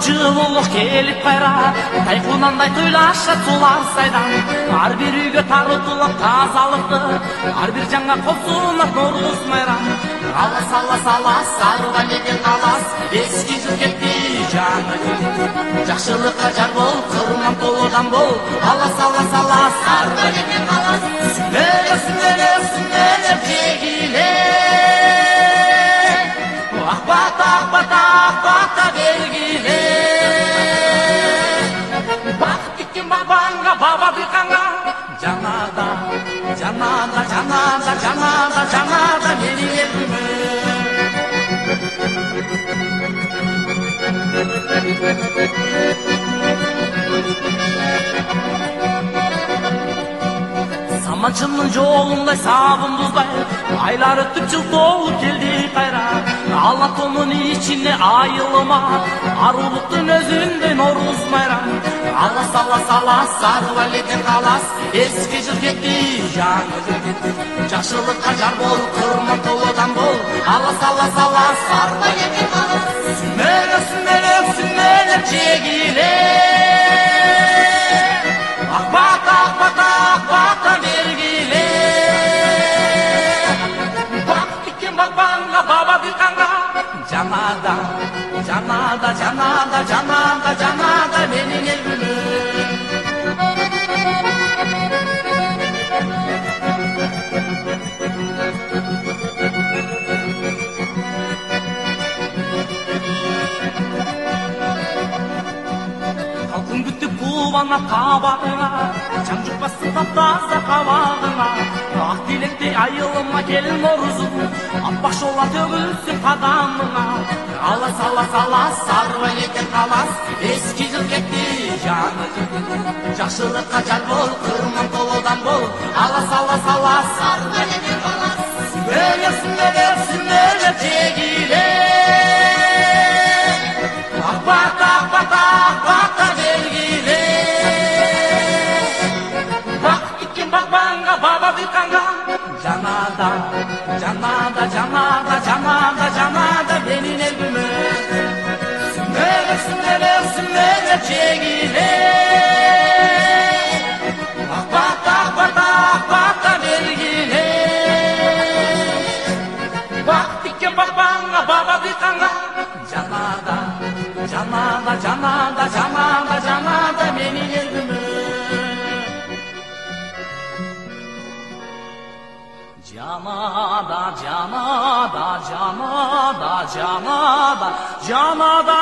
жылуулук келип кайра тайкунандай тойлашат сулар сайдан ар бир үйгө таратылат тазалыкты ар бир жаңа косунат Нооруз майрам алас алас алас сарыла мекен калас эски жыл кетти жаңы жыл жакшылыкка жар бол кырман толодан бол алас алас алас сарыла мекен калас сүмөлө сүмөлө сүмөлө жегиле акбата акбата акбата бергиле бакыт тиккен багбанга баба дыйканга жанада жанада жанада жанада жанада менин элиме Саманчынын жолундай сабындуздай айлар өтүп жыл толуп келди кайра ала тонун ичине айылыма арулуктун өзүндөй Нооруз майрам алас алас алас сарыла элден калас эски жыл кетти жаңы жыл кетти жакшылыкка жар бол кырман толодан бол алас алас алас сарыла элден калас сүмөлө сүмөлө сүмөлө жегиле акбата акбата акбата бергиле бакыт тиккен багбанга баба дыйканга жанада жанада жанада жанада жанада менин элиме Халкың күтүп кубана кабагыңа жан жукпасын таптаза кабагыңа ак тилектей айылыма кел Ноорузум аппак шола төгүлсүн кадамыңа алас алас алас сарыла элден калас эски жыл кетти жаңы жыл кетти жакшылыкка жар бол кырман толодан бол алас алас алас сарыла элден калас сүмөлө сүмөлө сүмөлө жегиле акбата акбата акбата бергиле бакыт тиккен багбанга баба дыйканга жанада жанада жанада жанада жанада менин элиме сүмөлө сүмөлө сүмөлө жегиле акбата акбата акбата бергиле бакыт тиккен багбанга баба дыйканга жанада жанада жанада жанада жанада менин элиме жанада жанада жанада жанада жанада